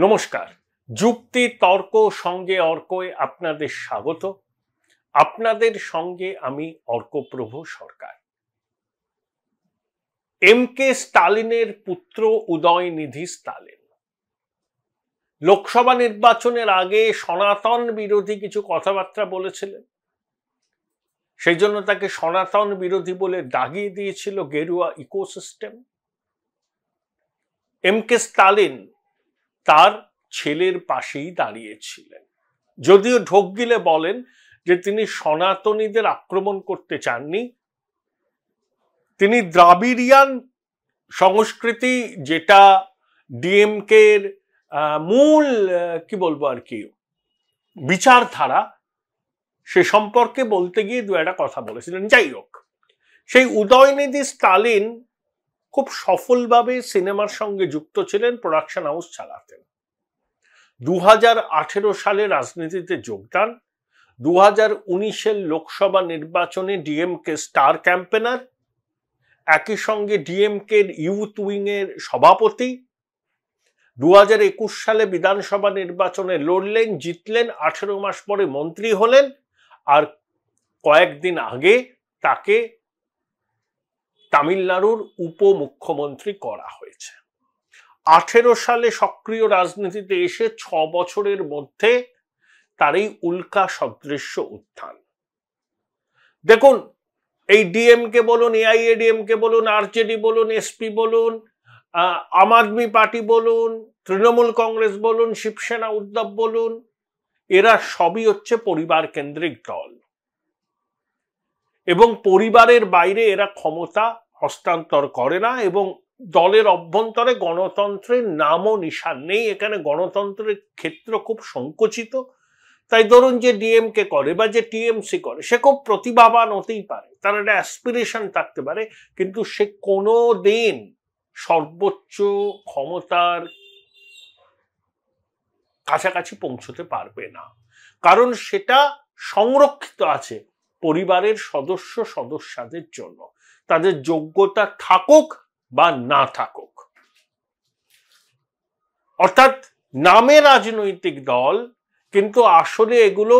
নমস্কার। যুক্তি তর্ক সঙ্গে অর্কয়ে আপনাদের স্বাগত। আপনাদের সঙ্গে আমি অর্কপ্রভ সরকার। এম.কে. স্টালিনের পুত্র উদয়নিধি স্টালিন লোকসভা নির্বাচনের আগে সনাতন বিরোধী কিছু কথাবার্তা বলেছিলেন। সেই জন্য তাকে সনাতন বিরোধী বলে দাগিয়ে দিয়েছিল গেরুয়া ইকোসিস্টেম। এম.কে. স্টালিন তার ছেলের পাশেই দাঁড়িয়েছিলেন, যদিও ঢোক গিলে বলেন যে তিনি সনাতনীদের আক্রমণ করতে চাননি। তিনি দ্রাবিড়িয়ান সংস্কৃতি, যেটা ডিএমকের মূল কি বলবো আর কি বিচারধারা, সে সম্পর্কে বলতে গিয়ে দু একটা কথা বলেছিলেন। যাই হোক, সেই উদয়নিধি স্টালিন খুব সফলভাবে সিনেমার সঙ্গে যুক্ত ছিলেন, প্রোডাকশন হাউস চালাতেন। 2018 সালে রাজনীতিতে যোগদান, 2019-এর লোকসভা নির্বাচনে ডিএমকে স্টার ক্যাম্পেনার, একই সঙ্গে ডিএমকের ইউথ উইং এর সভাপতি। 2021 সালে বিধানসভা নির্বাচনে লড়লেন, জিতলেন, 18 মাস পরে মন্ত্রী হলেন, আর কয়েকদিন আগে তাকে তামিলনাড়ুর উপমুখ্যমন্ত্রী করা হয়েছে। 18 সালে সক্রিয় রাজনীতিতে এসে 6 বছরের মধ্যে তার এই উল্কা সদৃশ্য উত্থান। দেখুন, এই ডিএমকে বলুন, এআইএডিএমকে বলুন, আরজেডি বলুন, এসপি বলুন, আম আদমি পার্টি বলুন, তৃণমূল কংগ্রেস বলুন, শিবসেনা উদ্ধব বলুন, এরা সবই হচ্ছে পরিবার কেন্দ্রিক দল, এবং পরিবারের বাইরে এরা ক্ষমতা হস্তান্তর করে না, এবং দলের অভ্যন্তরে গণতন্ত্রের নামও নিশান নেই। এখানে গণতন্ত্রের ক্ষেত্র খুব সংকুচিত। তাই ধরুন, যে ডিএমকে করে বা যে টিএমসি করে, সে খুব প্রতিভাবান হতেই পারে, তার একটা অ্যাসপিরেশন থাকতে পারে, কিন্তু সে কোনো দিন সর্বোচ্চ ক্ষমতার কাছাকাছি পৌঁছতে পারবে না, কারণ সেটা সংরক্ষিত আছে পরিবারের সদস্যদের জন্য, তাদের যোগ্যতা থাকুক বা না থাকুক। অর্থাৎ নামে রাজনৈতিক দল, কিন্তু আসলে এগুলো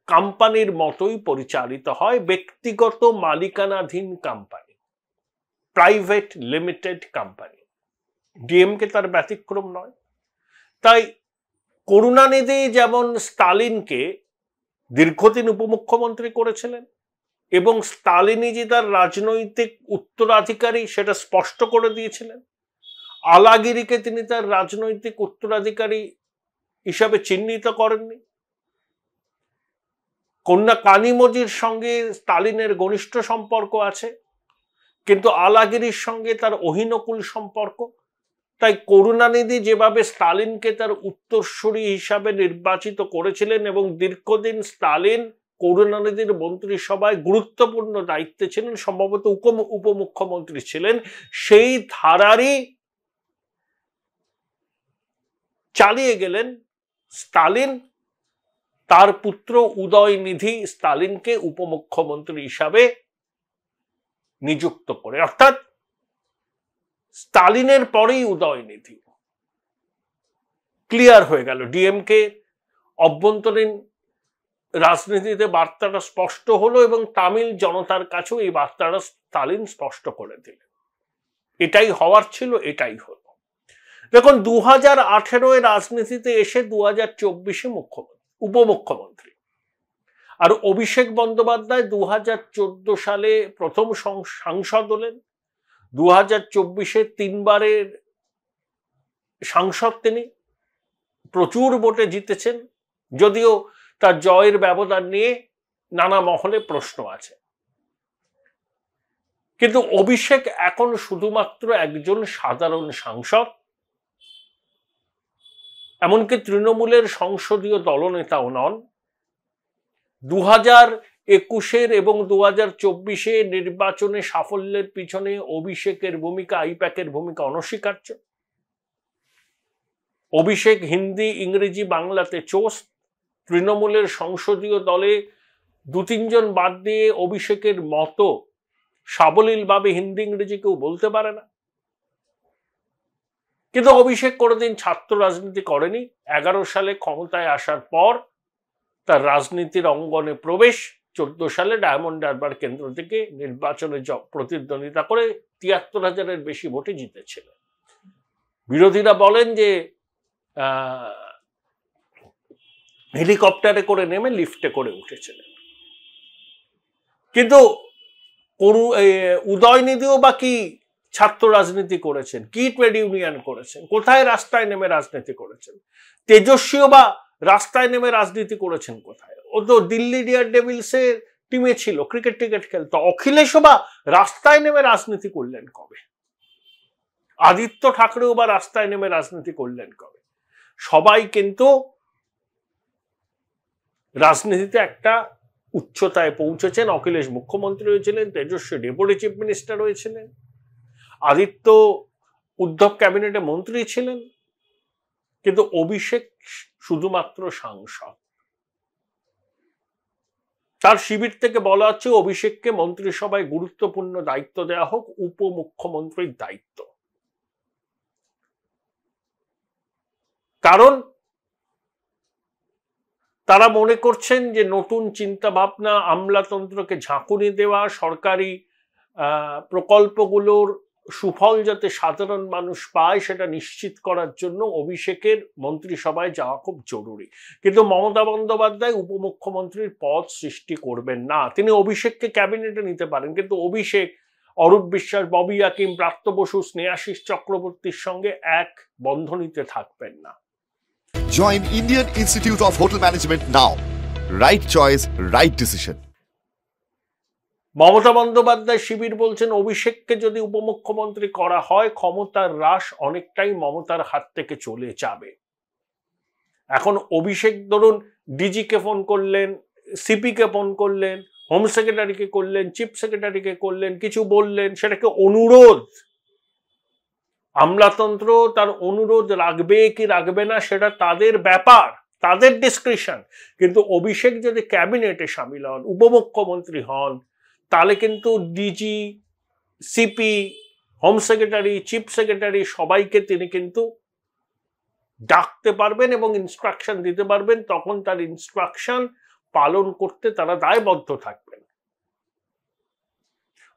কোম্পানির মতোই পরিচালিত হয়, ব্যক্তিগত মালিকানাধীন company, private limited company. DMK তার ব্যতিক্রম নয়। তাই করুণানিধি যেমন স্টালিনকে দীর্ঘদিন উপমুখ্যমন্ত্রী করেছিলেন, এবং স্টালিনই যে তার রাজনৈতিক উত্তরাধিকারী সেটা স্পষ্ট করে দিয়েছিলেন। আলাগিরিকে তিনি তার রাজনৈতিক উত্তরাধিকারী হিসাবে চিহ্নিত করেননি। কন্যা কানিমোজির সঙ্গে স্টালিনের ঘনিষ্ঠ সম্পর্ক আছে, কিন্তু আলাগিরির সঙ্গে তার অহিনকুল সম্পর্ক। তাই করুণানিধি যেভাবে স্টালিনকে তার উত্তরসূরি হিসাবে নির্বাচিত করেছিলেন, এবং দীর্ঘদিন স্টালিন করুণানিধির মন্ত্রিসভায় গুরুত্বপূর্ণ দায়িত্বে ছিলেন, সম্ভবত উপমুখ্যমন্ত্রী ছিলেন, সেই ধারারই চালিয়ে গেলেন স্টালিন। তার পুত্র উদয়নিধি স্টালিনকে উপমুখ্যমন্ত্রী হিসাবে নিযুক্ত করে, অর্থাৎ স্টালিনের পরেই উদয়নিধি। ক্লিয়ার হয়ে গেল, ডিএমকে অভ্যন্তরীণ রাজনীতিতে বার্তাটা স্পষ্ট হলো, এবং তামিল জনতার কাছেও এই বার্তাটা স্টালিন স্পষ্ট করে দিলেন। এটাই হওয়ার ছিল, এটাই হলো। দেখুন, 2018 রাজনীতিতে এসে 2024-এ উপমুখ্যমন্ত্রী, আর অভিষেক বন্দ্যোপাধ্যায় 2014 সালে প্রথম সাংসদ হলেন, 2024-এ 3 বারের সাংসদ তিনি, প্রচুর ভোটে জিতেছেন, যদিও তার জয়ের ব্যবধান নিয়ে নানা মহলে প্রশ্ন আছে। কিন্তু অভিষেক এখন শুধুমাত্র একজন সাধারণ সাংসদ, এমনকি তৃণমূলের সংসদীয় দলনেতাও নন। 2021-এর এবং 2024-এ নির্বাচনে সাফল্যের পিছনে অভিষেকের ভূমিকা, আইপ্যাকের ভূমিকা অনস্বীকার্য। অভিষেক হিন্দি, ইংরেজি, বাংলাতে চোস। তৃণমূলের সংসদীয় দলে 2-3 জন বাদ দিয়ে অভিষেকের মতো সাবলীলভাবে হিন্দি ইংরেজি কেউ বলতে পারে না। কিন্তু অভিষেক কোনোদিন ছাত্র রাজনীতি করেনি। 11 সালে ক্ষমতায় আসার পর তার রাজনীতির অঙ্গনে প্রবেশ, 14 সালে ডায়মন্ড হারবার কেন্দ্র থেকে নির্বাচনে প্রতিদ্বন্দ্বিতা করে 73,000-এর বেশি ভোটে জিতেছিলেন। বিরোধীরা বলেন যে হেলিকপ্টারে করে নেমে লিফটে করে উঠেছিলেন। কিন্তু উদয়নিধিও বা কি ছাত্র রাজনীতি করেছেন, কি ট্রেড ইউনিয়ন করেছেন, কোথায় রাস্তায় নেমে রাজনীতি করেছেন? তেজস্বীও বা রাস্তায় নেমে রাজনীতি করেছেন কোথায়? ও তো দিল্লি ডিয়ার ডেভিলসের টিমে ছিল, ক্রিকেট খেলতো। অখিলেশও বা রাস্তায় নেমে রাজনীতি করলেন কবে? আদিত্য ঠাকরেও বা রাস্তায় নেমে রাজনীতি করলেন কবে? সবাই কিন্তু রাজনীতিতে একটা উচ্চতায় পৌঁছেছেন। অখিলেশ মুখ্যমন্ত্রী হয়েছিলেন, তেজস্বী ডেপুটি চিফ মিনিস্টার হয়েছিলেন, আদিত্য উদ্ধব ক্যাবিনেটে মন্ত্রী ছিলেন, কিন্তু অভিষেক শুধুমাত্র সাংসদ। তার শিবির থেকে বলা হচ্ছে অভিষেককে মন্ত্রিসভায় গুরুত্বপূর্ণ দায়িত্ব দেওয়া হোক, উপমুখ্যমন্ত্রীর দায়িত্ব। কারণ তারা মনে করছেন যে নতুন চিন্তা ভাবনা, আমলাতন্ত্রকে ঝাঁকুনি দেওয়া, সরকারি প্রকল্পগুলোর সুফল যাতে সাধারণ মানুষ পায় সেটা নিশ্চিত করার জন্য অভিষেকের মন্ত্রিসভায় যাওয়া খুব জরুরি। কিন্তু মমতা বন্দ্যোপাধ্যায় উপমুখ্যমন্ত্রীর পদ সৃষ্টি করবেন না। তিনি অভিষেককে ক্যাবিনেটে নিতে পারেন, কিন্তু অভিষেক অরূপ বিশ্বাস, ববি হাকিম, ব্রাত্য বসু, স্নেহাশিস চক্রবর্তীর সঙ্গে এক বন্ধনীতে থাকবেন না। Join Indian Institute of Hotel Management now. Right choice, right decision. Mamata Bandyopadhyay শিবির বলছেন অভিষেককে যদি উপমুখ্যমন্ত্রী করা হয় ক্ষমতার হ্রাস অনেকটাই মমতার হাত থেকে চলে যাবে। এখন অভিষেক ধরুন ডিজিকে ফোন করলেন, সিপিকে ফোন করলেন, হোম সেক্রেটারিকে করলেন, চিফ সেক্রেটারিকে করলেন, কিছু বললেন, সেটাকে অনুরোধ। আমলাতন্ত্র তার অনুরোধ রাখবে কি রাখবে না সেটা তাদের ব্যাপার, তাদের ডিসক্রিশন। কিন্তু অভিষেক যদি ক্যাবিনেটে সামিল হন, উপমুখ্যমন্ত্রী হন, তাহলে কিন্তু DG, CP, home secretary, chief secretary সবাইকে তিনি কিন্তু ডাকতে পারবেন এবং ইনস্ট্রাকশন দিতে পারবেন। তখন তার ইনস্ট্রাকশন পালন করতে তারা দায়বদ্ধ থাকবেন।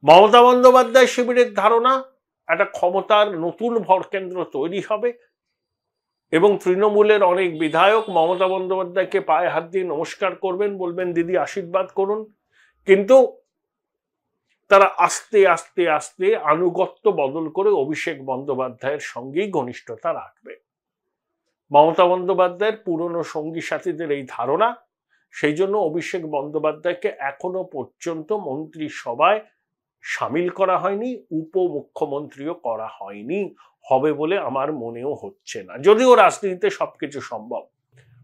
মমতা বন্দ্যোপাধ্যায় শিবিরের ধারণা একটা ক্ষমতার নতুন ভরকেন্দ্র তৈরি হবে এবং তৃণমূলের অনেক বিধায়ক মমতা বন্দ্যোপাধ্যায়কে পায়ে হাত দিয়ে নমস্কার করবেন, বলবেন দিদি আশীর্বাদ করুন। কিন্তু তারা আস্তে আস্তে আস্তে আনুগত্য বদল করে অভিষেক বন্দ্যোপাধ্যায়ের সঙ্গেই ঘনিষ্ঠতা রাখবে। মমতা বন্দ্যোপাধ্যায়ের পুরনো সঙ্গী সাথীদের এই ধারণা, সেই জন্য অভিষেক বন্দ্যোপাধ্যায়কে এখনো পর্যন্ত মন্ত্রিসভায় সামিল করা হয়নি, উপমুখ্যমন্ত্রীও করা হয়নি, হবে বলে আমার মনেও হচ্ছে না। যদিও রাজনীতিতে সবকিছু সম্ভব।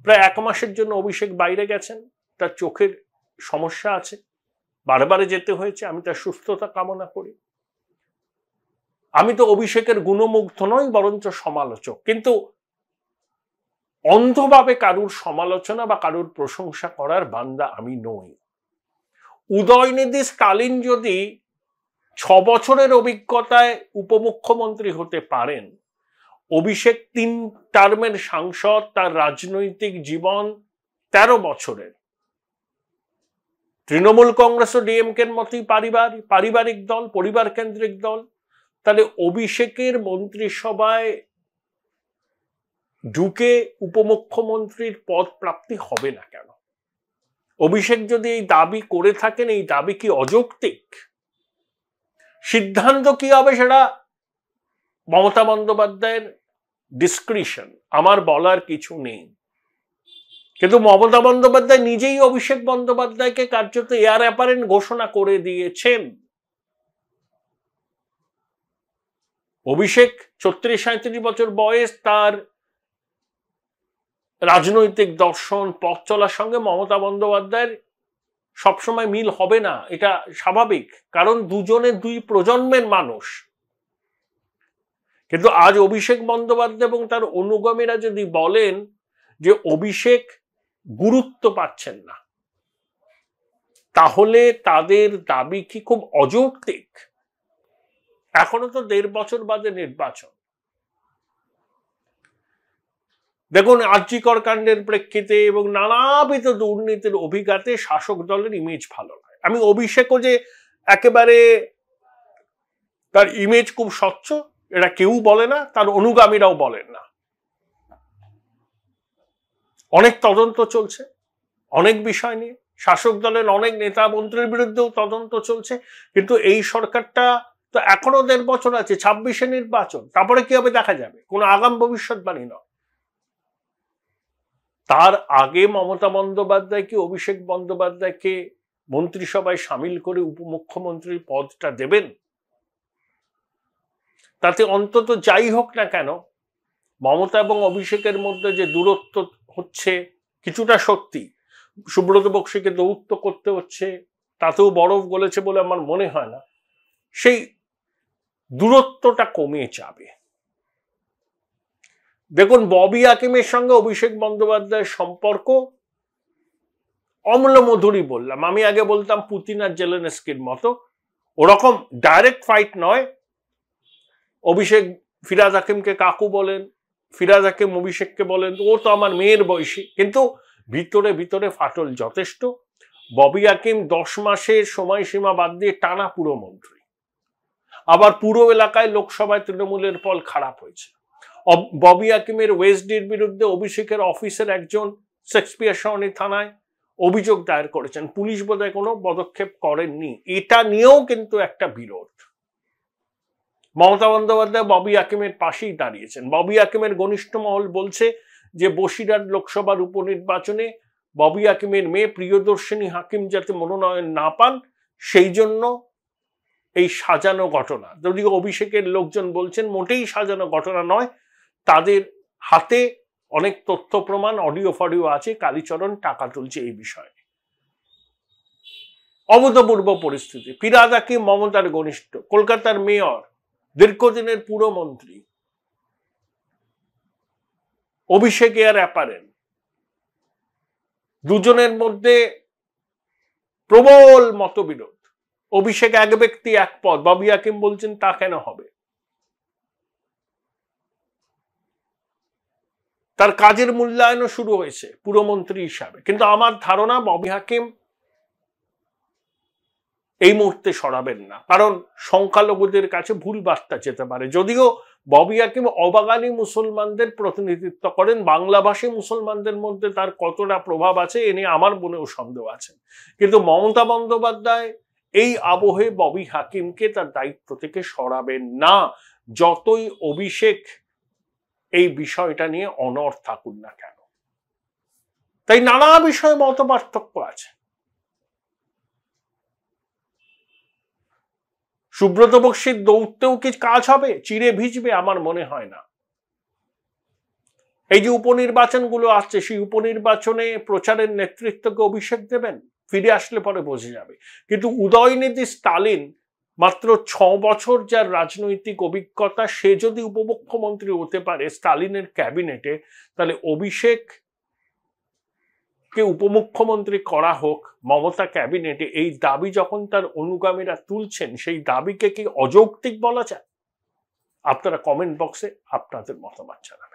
প্রায় 1 মাসের জন্য অভিষেক বাইরে গেছেন, তার চোখের সমস্যা আছে, বারবার যেতে হয়েছে। আমি তার সুস্থতা কামনা করি। আমি তো অভিষেকের গুণমুগ্ধ নই, বরঞ্চ সমালোচক। কিন্তু অন্ধভাবে কারুর সমালোচনা বা কারুর প্রশংসা করার বান্দা আমি নই। উদয়নিধি স্টালিন যদি 6 বছরের অভিজ্ঞতায় উপমুখ্যমন্ত্রী হতে পারেন, অভিষেক 3 টার্মের সাংসদ, তার রাজনৈতিক জীবন 13 বছরের, তৃণমূল কংগ্রেস ও ডিএমকের মতোই পারিবারিক দল, পরিবার কেন্দ্রিক দল, তাহলে অভিষেকের মন্ত্রিসভায় ঢুকে উপমুখ্যমন্ত্রীর পদ প্রাপ্তি হবে না কেন? অভিষেক যদি এই দাবি করে থাকেন, এই দাবি কি অযৌক্তিক? সিদ্ধান্ত কি হবে সেটা মমতা বন্দ্যোপাধ্যায়ের ডিসক্রিশন, আমার বলার কিছু নেই। কিন্তু মমতা বন্দ্যোপাধ্যায় নিজেই অভিষেক বন্দ্যোপাধ্যায়কে কার্যত এয়ার অ্যাপারেন্ট ঘোষণা করে দিয়েছেন। অভিষেক 36-37 বছর বয়স, তার রাজনৈতিক দর্শন, পথ চলার সঙ্গে মমতা বন্দ্যোপাধ্যায়ের সবসময় মিল হবে না, এটা স্বাভাবিক, কারণ দুজনে 2 প্রজন্মের মানুষ। কিন্তু আজ অভিষেক বন্দ্যোপাধ্যায় এবং তার অনুগামীরা যদি বলেন যে অভিষেক গুরুত্ব পাচ্ছেন না, তাহলে তাদের দাবি কি খুব অযৌক্তিক? এখনো তো 1.5 বছর বাদে নির্বাচন। দেখুন আর্যিকর কাণ্ডের প্রেক্ষিতে এবং নানাবিধ দুর্নীতির অভিঘাতে শাসক দলের ইমেজ ভালো নয়। আমি অভিষেকও যে একেবারে তার ইমেজ খুব স্বচ্ছ এটা কেউ বলে না, তার অনুগামীরাও বলেন না। অনেক তদন্ত চলছে অনেক বিষয় নিয়ে, শাসক দলের অনেক নেতা মন্ত্রীর বিরুদ্ধেও তদন্ত চলছে, কিন্তু এই সরকারটা তো এখনো 1.5 বছর আছে, 26-এ নির্বাচন, তারপরে কি হবে দেখা যাবে, কোনো আগাম ভবিষ্যৎবাণী নয়। তার আগে মমতা বন্দ্যোপাধ্যায়কে, অভিষেক বন্দ্যোপাধ্যায়কে মন্ত্রিসভায় সামিল করে উপমুখ্যমন্ত্রীর পদটা দেবেন? তাতে অন্তত যাই হোক না কেন মমতা এবং অভিষেকের মধ্যে যে দূরত্ব হচ্ছে কিছুটা সত্যি, সুব্রত বক্সিকে দৌত্য করতে হচ্ছে, তাতেও বরফ গলেছে বলে আমার মনে হয় না, সেই দূরত্বটা কমে যাবে। দেখুন ববি হাকিমের সঙ্গে অভিষেক বন্দ্যোপাধ্যায়ের সম্পর্ক অম্ল মধুরই বললাম, আমি আগে বলতাম পুতিন আর জেলেনস্কির মতো, ওরকম ডাইরেক্ট ফাইট নয়। অভিষেক ফিরাজ হাকিমকে কাকু বলেন, ফিরাজ হাকিম অভিষেককে বলেন ও তো আমার মেয়ের বয়সী, কিন্তু ভিতরে ভিতরে ফাটল যথেষ্ট। ববি হাকিম 10 মাসের সময়সীমা বাদ দিয়ে টানা পুরমন্ত্রী, আবার পুরো এলাকায় লোকসভায় তৃণমূলের ফল খারাপ হয়েছে। ববি হাকিমের ওয়েস্টডির বিরুদ্ধে অভিষেকের অফিসের একজন শেক্সপিয়ার সরণি থানায় অভিযোগ দায়ের করেছেন, পুলিশ বোধহয় কোনো পদক্ষেপ করেননি, এটা নিয়েও কিন্তু একটা বিরোধ। মমতা বন্দ্যোপাধ্যায় ববি হাকিমের পাশেই দাঁড়িয়েছেন। ববি হাকিমের ঘনিষ্ঠ মহল বলছে যে বসিরহাট লোকসভার উপনির্বাচনে ববি হাকিমের মেয়ে প্রিয়দর্শিনী হাকিম যাতে মনোনয়ন না পান সেই জন্য এই সাজানো ঘটনা। যদিও অভিষেকের লোকজন বলছেন মোটেই সাজানো ঘটনা নয়, তাদের হাতে অনেক তথ্য প্রমাণ, অডিও ফডিও আছে, কালীচরণ টাকা তুলছে এই বিষয়ে। অভূতপূর্ব পরিস্থিতি। ফিরাজ হাকিম মমতার ঘনিষ্ঠ, কলকাতার মেয়র, দীর্ঘদিনের পুরমন্ত্রী। অভিষেক এয়ার অ্যাপারেল, দুজনের মধ্যে প্রবল মতবিরোধ। অভিষেক এক ব্যক্তি এক পদ, ববি হাকিম বলছেন তা কেন হবে, তার কাজের মূল্যায়নও শুরু হয়েছে পুরমন্ত্রী হিসাবে, কিন্তু আমার ধারণা ববি হাকিম এই মুহূর্তে সরাবেন না, কারণ সংখ্যালঘুদের কাছে ভুল বার্তা যেতে পারে। যদিও ববি হাকিম অবাগানি মুসলমানদের প্রতিনিধিত্ব করেন, বাংলাভাষী মুসলমানদের মধ্যে তার কতটা প্রভাব আছে এ নিয়ে আমার মনেও সন্দেহ আছে, কিন্তু মমতা বন্দ্যোপাধ্যায় এই আবহে ববি হাকিমকে তার দায়িত্ব থেকে সরাবেন না, যতই অভিষেক এই বিষয়টা নিয়ে অনড় থাকুন না কেন। তাই নানা বিষয়ে মত পার্থক্য আছে। সুব্রত বক্সির দৌড়তেও কি কাজ হবে, চিড়ে ভিজবে? আমার মনে হয় না। এই যে উপনির্বাচনগুলো আসছে, সেই উপনির্বাচনে প্রচারের নেতৃত্বকে অভিষেক দেবেন, ফিরে আসলে পরে বোঝা যাবে। কিন্তু উদয়নিধি স্টালিন মাত্র 6 বছর যার রাজনৈতিক অভিজ্ঞতা, সে যদি উপমুখ্যমন্ত্রী হতে পারে স্টালিনের ক্যাবিনেটে, তাহলে অভিষেক কে উপমুখ্যমন্ত্রী করা হোক মমতা ক্যাবিনেটে, এই দাবি যখন তার অনুগামীরা তুলছেন, সেই দাবিকে কি অযৌক্তিক বলা যায়? আপনারা কমেন্ট বক্সে আপনাদের মতামত জানান।